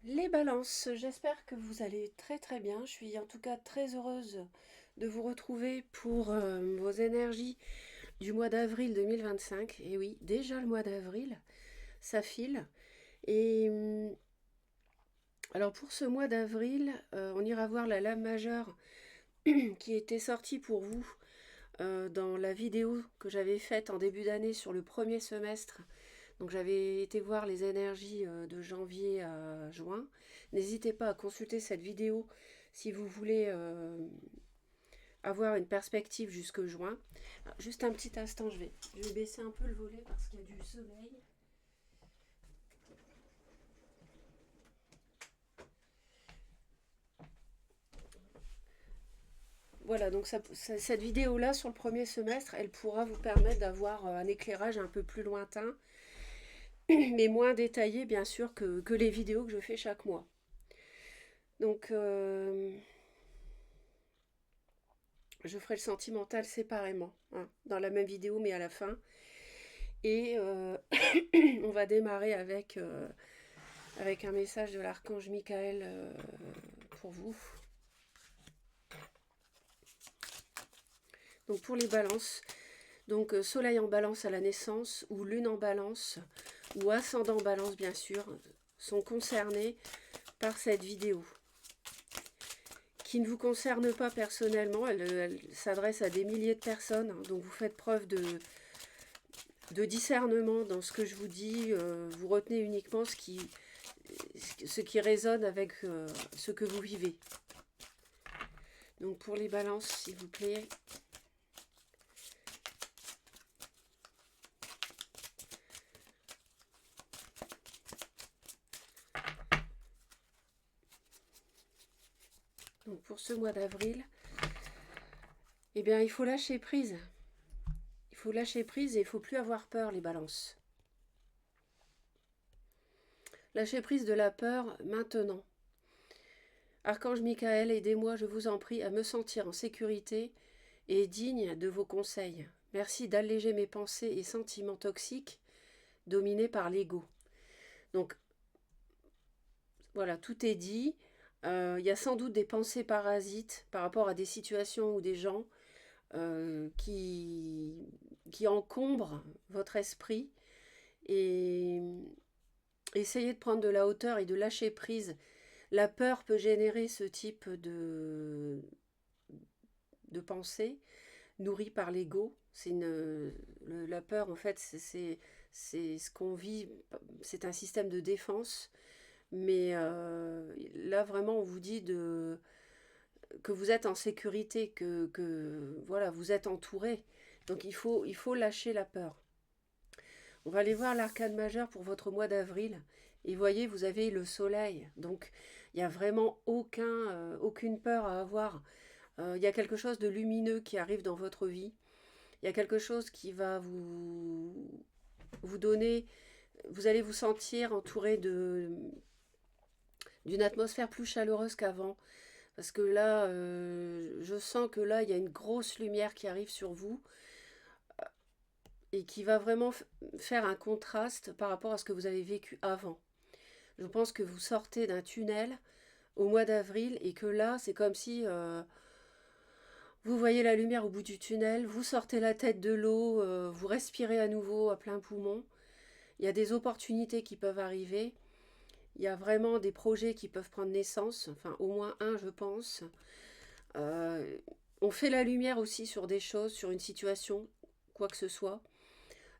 Les balances, j'espère que vous allez très très bien. Je suis en tout cas très heureuse de vous retrouver pour vos énergies du mois d'avril 2025. Et oui, déjà le mois d'avril, ça file. Et alors pour ce mois d'avril, on ira voir la lame majeure qui était sortie pour vous dans la vidéo que j'avais faite en début d'année sur le premier semestre. Donc j'avais été voir les énergies de janvier à juin. N'hésitez pas à consulter cette vidéo si vous voulez avoir une perspective jusque juin. Alors, juste un petit instant, je vais baisser un peu le volet parce qu'il y a du soleil. Voilà, donc cette vidéo-là sur le premier semestre, elle pourra vous permettre d'avoir un éclairage un peu plus lointain, mais moins détaillé bien sûr que les vidéos que je fais chaque mois. Donc je ferai le sentimental séparément, hein, dans la même vidéo mais à la fin. Et on va démarrer avec un message de l'archange Michael pour vous. Donc pour les balances, donc soleil en balance à la naissance ou lune en balance ou ascendant en balance bien sûr sont concernés par cette vidéo qui ne vous concerne pas personnellement, elle s'adresse à des milliers de personnes, hein, donc vous faites preuve de discernement dans ce que je vous dis, vous retenez uniquement ce qui résonne avec ce que vous vivez. Donc pour les balances, s'il vous plaît. Donc pour ce mois d'avril, eh bien il faut lâcher prise. Il faut lâcher prise et il ne faut plus avoir peur, les balances. Lâchez prise de la peur maintenant. Archange Michael, aidez-moi, je vous en prie, à me sentir en sécurité et digne de vos conseils. Merci d'alléger mes pensées et sentiments toxiques dominés par l'ego. Donc voilà, tout est dit. Il y a sans doute des pensées parasites par rapport à des situations ou des gens qui encombrent votre esprit. Et essayez de prendre de la hauteur et de lâcher prise. La peur peut générer ce type de pensée nourrie par l'ego. La peur, en fait, c'est ce qu'on vit, c'est un système de défense. Mais là, vraiment, on vous dit que vous êtes en sécurité, que voilà, vous êtes entouré. Donc il faut lâcher la peur. On va aller voir l'arcane majeur pour votre mois d'avril. Et voyez, vous avez le soleil. Donc il n'y a vraiment aucune peur à avoir. Il y a quelque chose de lumineux qui arrive dans votre vie. Il y a quelque chose qui va vous donner. Vous allez vous sentir entouré d'une atmosphère plus chaleureuse qu'avant. Parce que là, je sens que là, il y a une grosse lumière qui arrive sur vous et qui va vraiment faire un contraste par rapport à ce que vous avez vécu avant. Je pense que vous sortez d'un tunnel au mois d'avril et que là, c'est comme si vous voyez la lumière au bout du tunnel, vous sortez la tête de l'eau, vous respirez à nouveau à plein poumon. Il y a des opportunités qui peuvent arriver. Il y a vraiment des projets qui peuvent prendre naissance, enfin au moins un, je pense. Euh, on fait la lumière aussi sur des choses, sur une situation, quoi que ce soit.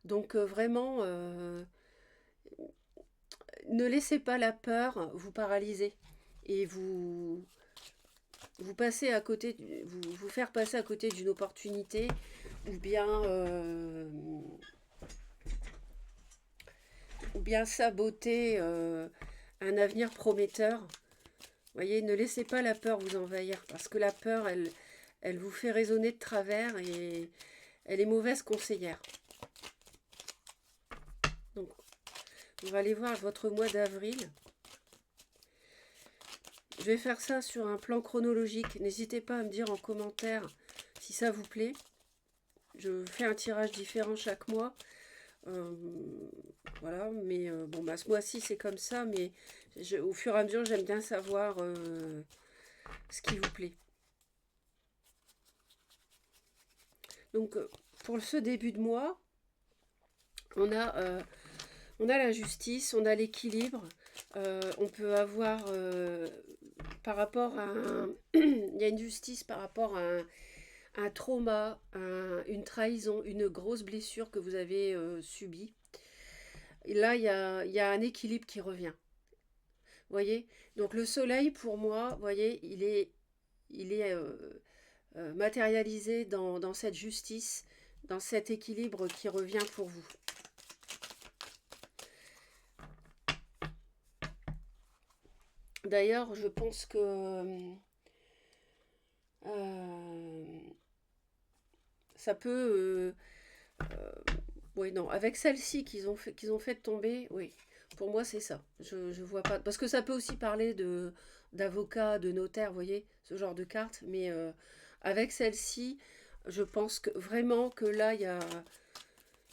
Donc vraiment, ne laissez pas la peur vous paralyser et vous passer à côté, vous faire passer à côté d'une opportunité ou bien saboter un avenir prometteur. Vous voyez, ne laissez pas la peur vous envahir parce que la peur, elle vous fait raisonner de travers et elle est mauvaise conseillère. Donc, on va aller voir votre mois d'avril. Je vais faire ça sur un plan chronologique. N'hésitez pas à me dire en commentaire si ça vous plaît. Je fais un tirage différent chaque mois Euh, voilà, mais bon, bah, ce mois-ci, c'est comme ça, mais au fur et à mesure, j'aime bien savoir ce qui vous plaît. Donc, pour ce début de mois, on a, euh, on a la justice, on a l'équilibre, on peut avoir par rapport à il y a une justice par rapport à un trauma, une trahison, une grosse blessure que vous avez subie. Et là, il y a un équilibre qui revient. Voyez? Donc le soleil, pour moi, voyez, il est matérialisé dans cette justice, dans cet équilibre qui revient pour vous. D'ailleurs, je pense que ça peut... oui, non, avec celle-ci qu'ils ont fait tomber, oui, pour moi c'est ça. Je vois pas... Parce que ça peut aussi parler d'avocat, de notaire, vous voyez, ce genre de carte, mais avec celle-ci, je pense que vraiment que là, il y a...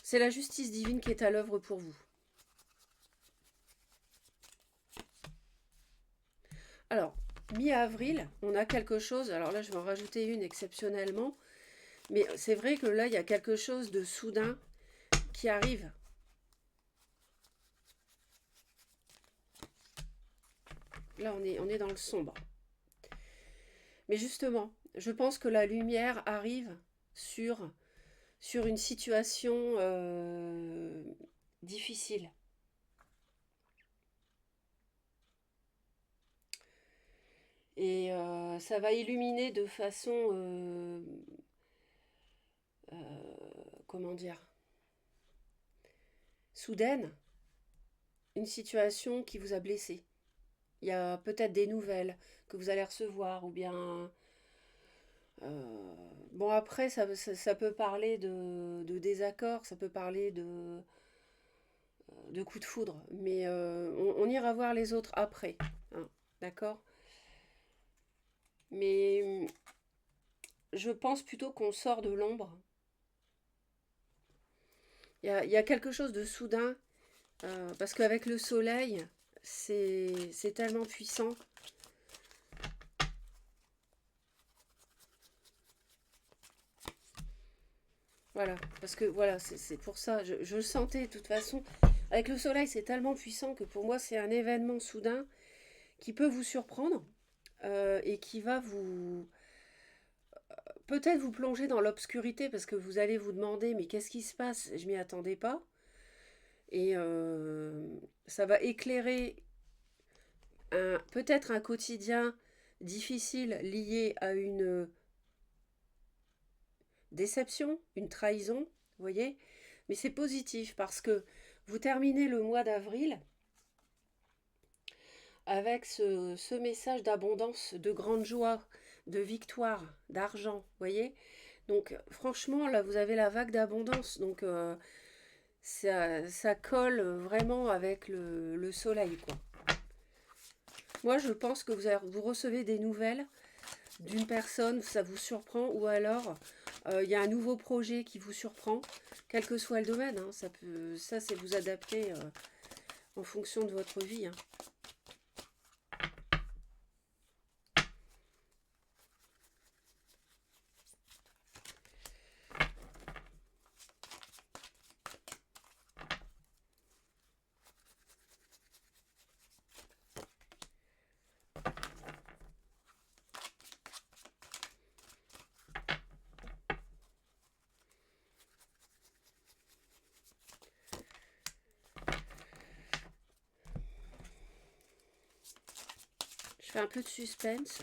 C'est la justice divine qui est à l'œuvre pour vous. Alors, mi-avril, on a quelque chose, alors là je vais en rajouter une exceptionnellement, mais c'est vrai que là il y a quelque chose de soudain qui arrive. Là on est dans le sombre. Mais justement, je pense que la lumière arrive sur, sur une situation difficile. Et ça va illuminer de façon, comment dire, soudaine, une situation qui vous a blessé. Il y a peut-être des nouvelles que vous allez recevoir, ou bien... bon, après, ça peut parler de désaccord, ça peut parler de coups de foudre, mais on ira voir les autres après, hein, d'accord? Mais je pense plutôt qu'on sort de l'ombre. Il y a quelque chose de soudain, parce qu'avec le soleil, c'est tellement puissant. Voilà, parce que voilà, c'est pour ça, je le sentais de toute façon. Avec le soleil, c'est tellement puissant que pour moi, c'est un événement soudain qui peut vous surprendre et qui va vous peut-être vous plonger dans l'obscurité parce que vous allez vous demander mais qu'est-ce qui se passe? Je m'y attendais pas. Et ça va éclairer peut-être un quotidien difficile lié à une déception, une trahison, vous voyez. Mais c'est positif parce que vous terminez le mois d'avril avec ce message d'abondance, de grande joie, de victoire, d'argent, vous voyez. Donc franchement, là, vous avez la vague d'abondance. Donc ça colle vraiment avec le soleil, quoi. Moi, je pense que vous recevez des nouvelles d'une personne, ça vous surprend, ou alors il y a un nouveau projet qui vous surprend, quel que soit le domaine, hein, ça c'est vous adapter en fonction de votre vie, hein. Je fais un peu de suspense.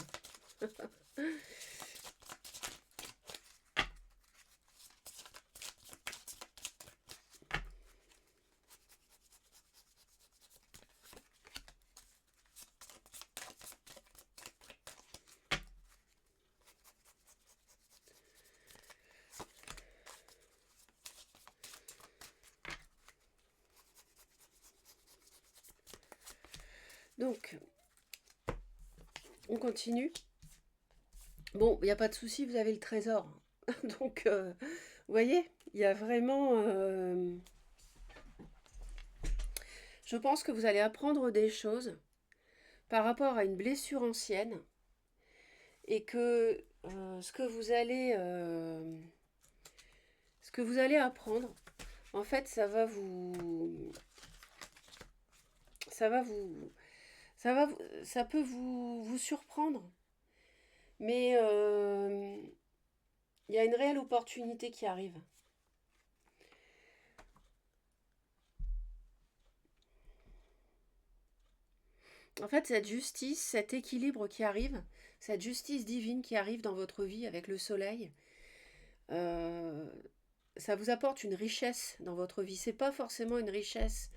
Donc, on continue. Bon, il n'y a pas de souci, vous avez le trésor. Donc, vous voyez, il y a vraiment... Je pense que vous allez apprendre des choses par rapport à une blessure ancienne et que ce que vous allez apprendre, en fait, ça va vous, ça peut vous surprendre, mais il y a une réelle opportunité qui arrive. En fait, cette justice, cet équilibre qui arrive, cette justice divine qui arrive dans votre vie avec le soleil, euh, ça vous apporte une richesse dans votre vie. C'est pas forcément une richesse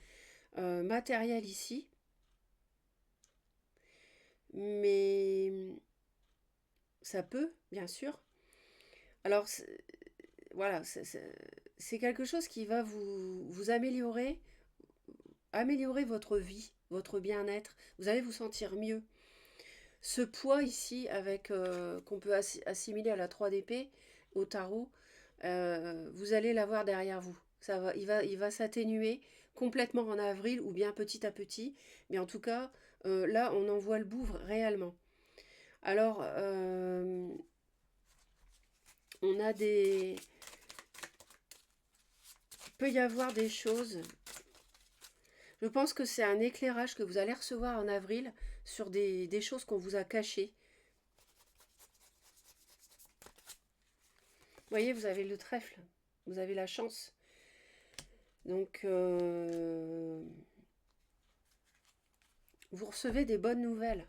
matérielle ici, mais ça peut, bien sûr. Alors, voilà, c'est quelque chose qui va vous améliorer votre vie, votre bien-être. Vous allez vous sentir mieux. Ce poids ici, avec qu'on peut assimiler à la 3 d'épée, au tarot, vous allez l'avoir derrière vous. Il va s'atténuer complètement en avril ou bien petit à petit, mais en tout cas, là, on en voit le bout réellement. Alors, on a des... Il peut y avoir des choses. Je pense que c'est un éclairage que vous allez recevoir en avril sur des choses qu'on vous a cachées. Vous voyez, vous avez le trèfle, vous avez la chance. Donc, vous recevez des bonnes nouvelles.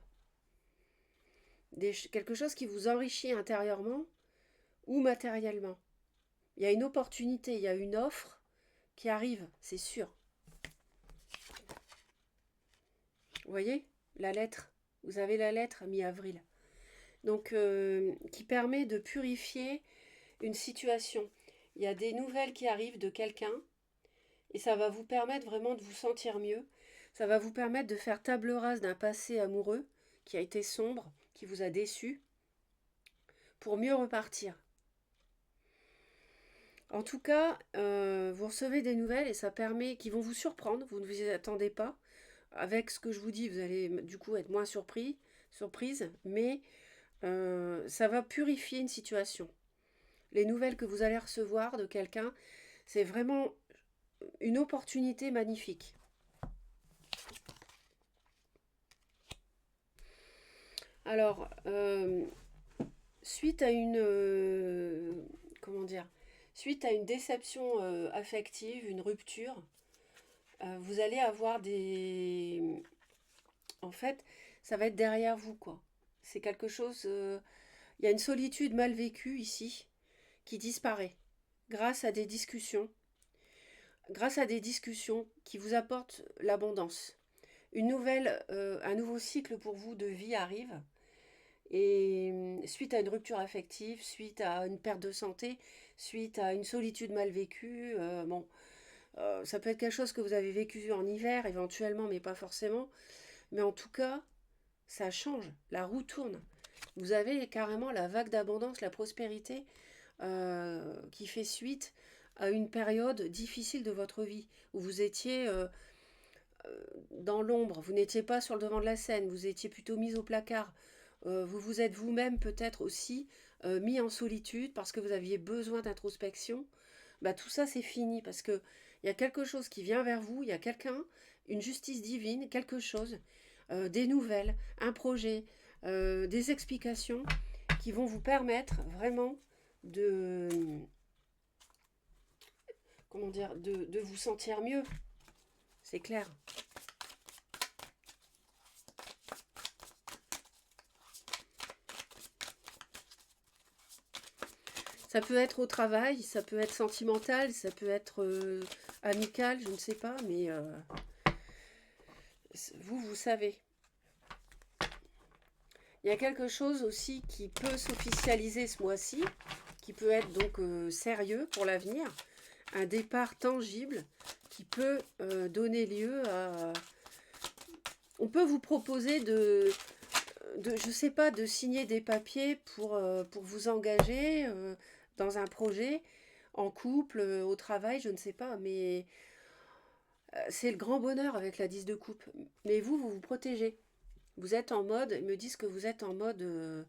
Quelque chose qui vous enrichit intérieurement ou matériellement. Il y a une opportunité, il y a une offre qui arrive, c'est sûr. Vous voyez, la lettre, vous avez la lettre mi-avril. Donc, qui permet de purifier une situation. Il y a des nouvelles qui arrivent de quelqu'un et ça va vous permettre vraiment de vous sentir mieux. Ça va vous permettre de faire table rase d'un passé amoureux qui a été sombre, qui vous a déçu, pour mieux repartir. En tout cas, vous recevez des nouvelles et ça permet, qui vont vous surprendre, vous ne vous y attendez pas. Avec ce que je vous dis, vous allez du coup être moins surprise, mais ça va purifier une situation. Les nouvelles que vous allez recevoir de quelqu'un, c'est vraiment une opportunité magnifique. Alors, suite à comment dire, suite à une déception affective, une rupture, vous allez avoir en fait, ça va être derrière vous, quoi. C'est quelque chose... Il y a une solitude mal vécue ici qui disparaît grâce à des discussions qui vous apportent l'abondance. Un nouveau cycle pour vous de vie arrive. Et suite à une rupture affective, suite à une perte de santé, suite à une solitude mal vécue, ça peut être quelque chose que vous avez vécu en hiver éventuellement, mais pas forcément. Mais en tout cas, ça change, la roue tourne. Vous avez carrément la vague d'abondance, la prospérité qui fait suite à une période difficile de votre vie, où vous étiez dans l'ombre, vous n'étiez pas sur le devant de la scène, vous étiez plutôt mis au placard, vous vous êtes vous-même peut-être aussi mis en solitude parce que vous aviez besoin d'introspection. Bah, tout ça c'est fini parce que il y a quelque chose qui vient vers vous, il y a quelqu'un, une justice divine, quelque chose, des nouvelles, un projet, des explications qui vont vous permettre vraiment de comment dire de vous sentir mieux. C'est clair. Ça peut être au travail, ça peut être sentimental, ça peut être amical, je ne sais pas, mais vous savez. Il y a quelque chose aussi qui peut s'officialiser ce mois-ci, qui peut être donc sérieux pour l'avenir, un départ tangible qui peut donner lieu à... On peut vous proposer je sais pas, de signer des papiers pour vous engager dans un projet, en couple, au travail, je ne sais pas, mais C'est le grand bonheur avec la 10 de coupe. Mais vous, vous vous protégez. Vous êtes en mode, ils me disent que vous êtes en mode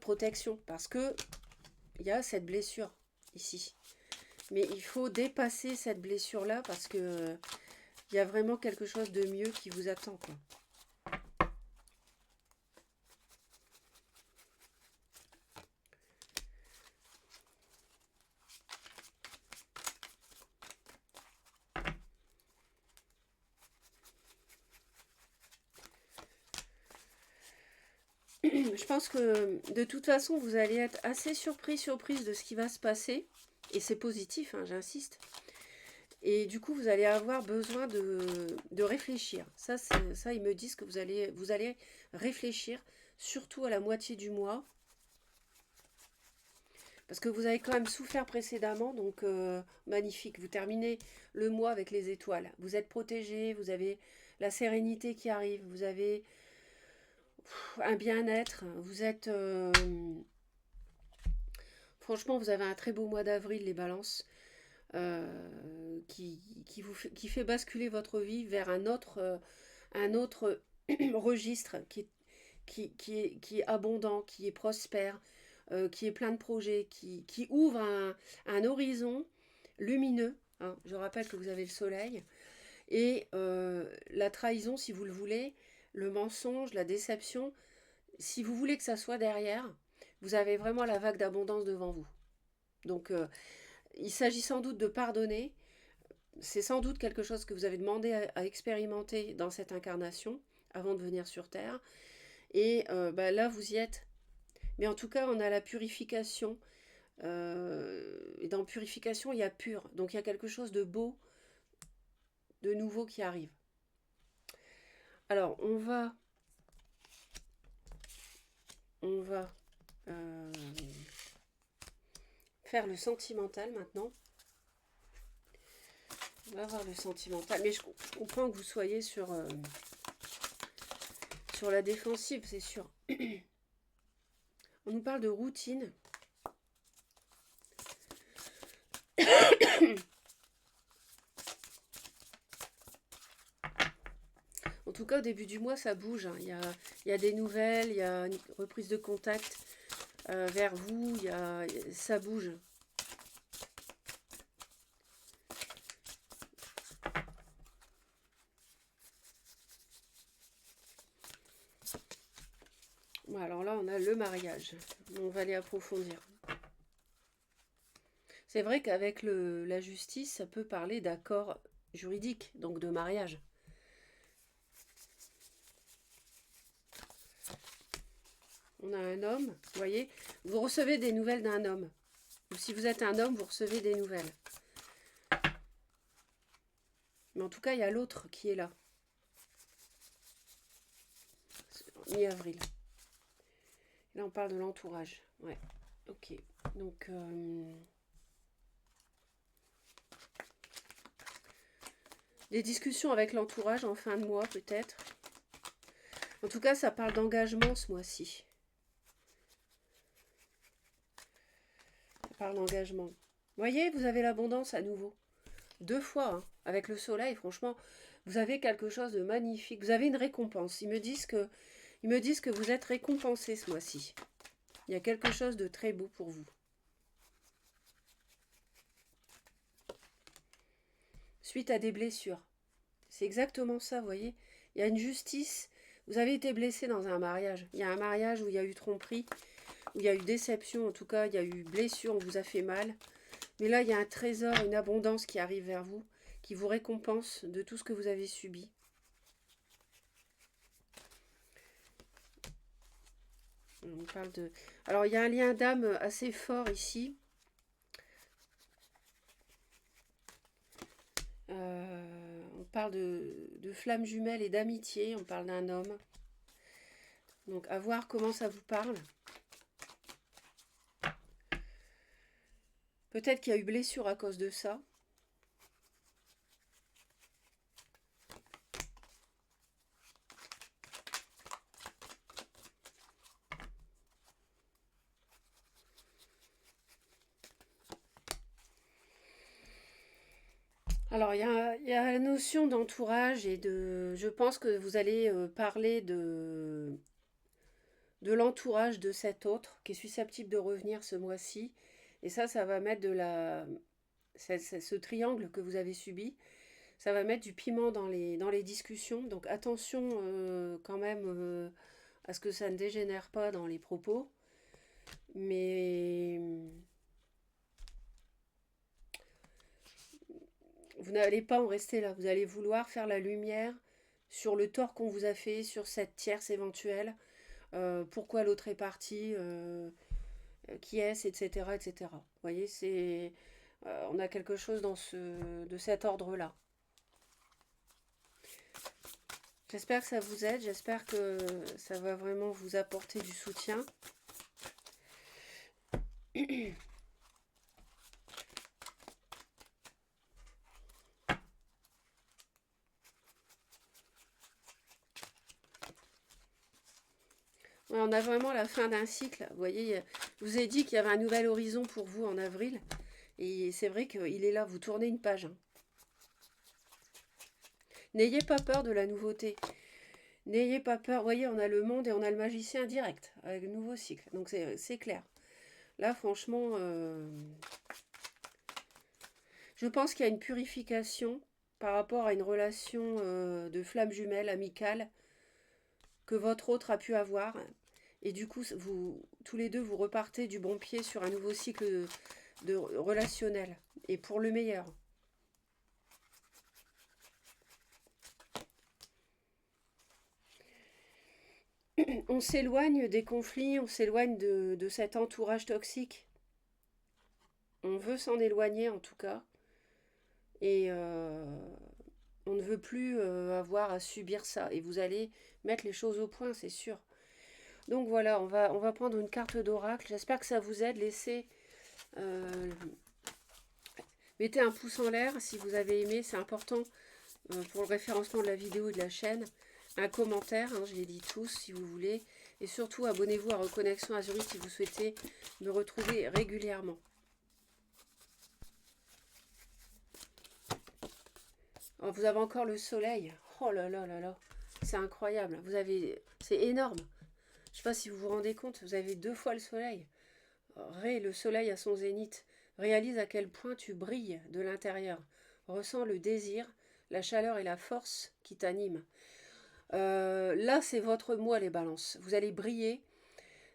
protection. Parce que il y a cette blessure ici. Mais il faut dépasser cette blessure-là parce que il y a vraiment quelque chose de mieux qui vous attend, quoi. Je pense que de toute façon, vous allez être assez surprise de ce qui va se passer. Et c'est positif, hein, j'insiste. Et du coup, vous allez avoir besoin de réfléchir. Ça, ils me disent que vous allez réfléchir, surtout à la moitié du mois. Parce que vous avez quand même souffert précédemment, donc magnifique. Vous terminez le mois avec les étoiles. Vous êtes protégé, vous avez la sérénité qui arrive, vous avez un bien-être. Vous êtes... franchement, vous avez un très beau mois d'avril, les balances, qui fait basculer votre vie vers un autre registre qui est abondant, qui est prospère, qui est plein de projets, qui ouvre un horizon lumineux. Hein. Je rappelle que vous avez le soleil. Et la trahison, si vous le voulez, le mensonge, la déception, si vous voulez que ça soit derrière, vous avez vraiment la vague d'abondance devant vous. Donc, il s'agit sans doute de pardonner. C'est sans doute quelque chose que vous avez demandé à expérimenter dans cette incarnation avant de venir sur Terre. Et là, vous y êtes. Mais en tout cas, on a la purification. Et dans purification, il y a pur. Donc, il y a quelque chose de beau, de nouveau qui arrive. Alors, on va faire le sentimental maintenant. On va voir le sentimental. Mais je comprends que vous soyez sur la défensive, c'est sûr. On nous parle de routine. En tout cas, au début du mois, ça bouge. Hein. Il y a des nouvelles, il y a une reprise de contact vers vous, ça bouge. Bon, alors là, on a le mariage. On va aller approfondir. C'est vrai qu'avec la justice, ça peut parler d'accord juridique, donc de mariage. On a un homme, vous voyez, vous recevez des nouvelles d'un homme. Ou si vous êtes un homme, vous recevez des nouvelles. Mais en tout cas, il y a l'autre qui est là. Mi-avril. Là, on parle de l'entourage. Ouais, ok. Donc, des discussions avec l'entourage en fin de mois, peut-être. En tout cas, ça parle d'engagement ce mois-ci. Ça parle d'engagement. Vous voyez, vous avez l'abondance à nouveau. 2 fois, hein, avec le soleil, franchement, vous avez quelque chose de magnifique. Vous avez une récompense. Ils me disent que vous êtes récompensé ce mois-ci. Il y a quelque chose de très beau pour vous. Suite à des blessures. C'est exactement ça, vous voyez. Il y a une justice. Vous avez été blessé dans un mariage. Il y a un mariage où il y a eu tromperie, où il y a eu déception, en tout cas, il y a eu blessure, on vous a fait mal. Mais là, il y a un trésor, une abondance qui arrive vers vous, qui vous récompense de tout ce que vous avez subi. On parle de... Alors, il y a un lien d'âme assez fort ici. On parle de flammes jumelles et d'amitié. On parle d'un homme. Donc, à voir comment ça vous parle. Peut-être qu'il y a eu blessure à cause de ça. Alors, il y a la notion d'entourage et de... Je pense que vous allez parler de l'entourage de cet autre qui est susceptible de revenir ce mois-ci. Et ça va mettre de la... ce triangle que vous avez subi, ça va mettre du piment dans les discussions. Donc attention quand même à ce que ça ne dégénère pas dans les propos. Mais vous n'allez pas en rester là. Vous allez vouloir faire la lumière sur le tort qu'on vous a fait, sur cette tierce éventuelle, pourquoi l'autre est parti, qui est-ce, etc., etc. Vous voyez, on a quelque chose de cet ordre-là. J'espère que ça vous aide, j'espère que ça va vraiment vous apporter du soutien. Ouais, on a vraiment la fin d'un cycle. Vous voyez, je vous ai dit qu'il y avait un nouvel horizon pour vous en avril. Et c'est vrai qu'il est là, vous tournez une page. Hein. N'ayez pas peur de la nouveauté. N'ayez pas peur. Vous voyez, on a le monde et on a le magicien direct, avec le nouveau cycle. Donc c'est clair. Là, franchement, je pense qu'il y a une purification par rapport à une relation de flamme jumelle, amicale, que votre autre a pu avoir. Et du coup, vous, tous les deux, vous repartez du bon pied sur un nouveau cycle de relationnel. Et pour le meilleur. On s'éloigne des conflits, on s'éloigne de cet entourage toxique. On veut s'en éloigner en tout cas. Et on ne veut plus avoir à subir ça. Et vous allez mettre les choses au point, c'est sûr. Donc voilà, on va prendre une carte d'oracle. J'espère que ça vous aide. Mettez un pouce en l'air si vous avez aimé. C'est important pour le référencement de la vidéo et de la chaîne. Un commentaire, hein, je les lis tous si vous voulez. Et surtout, abonnez-vous à Reconnexion Azurite si vous souhaitez me retrouver régulièrement. Oh, vous avez encore le soleil. Oh là là là là. C'est incroyable. C'est énorme. Je ne sais pas si vous vous rendez compte, vous avez 2 fois le soleil. Le soleil à son zénith. Réalise à quel point tu brilles de l'intérieur. Ressens le désir, la chaleur et la force qui t'animent. Là, c'est votre mois, les balances. Vous allez briller.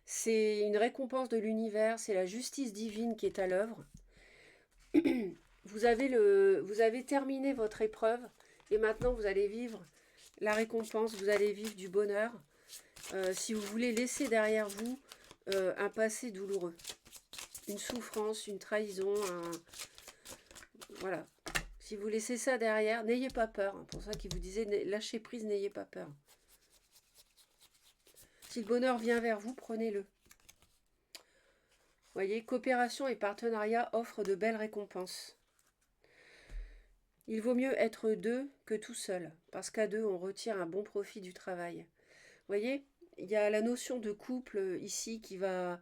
C'est une récompense de l'univers. C'est la justice divine qui est à l'œuvre. Vous avez terminé votre épreuve. Et maintenant, vous allez vivre la récompense. Vous allez vivre du bonheur. Si vous voulez laisser derrière vous un passé douloureux. Une souffrance, une trahison. Voilà. Si vous laissez ça derrière, n'ayez pas peur. Pour ça qu'il vous disait, lâchez prise, n'ayez pas peur. Si le bonheur vient vers vous, prenez-le. Voyez, coopération et partenariat offrent de belles récompenses. Il vaut mieux être deux que tout seul, parce qu'à deux, on retire un bon profit du travail. Voyez, il y a la notion de couple ici qui va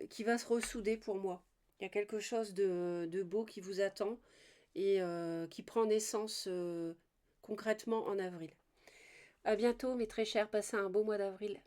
se ressouder pour moi. Il y a quelque chose de beau qui vous attend et qui prend naissance concrètement en avril. À bientôt mes très chers, passez un beau mois d'avril.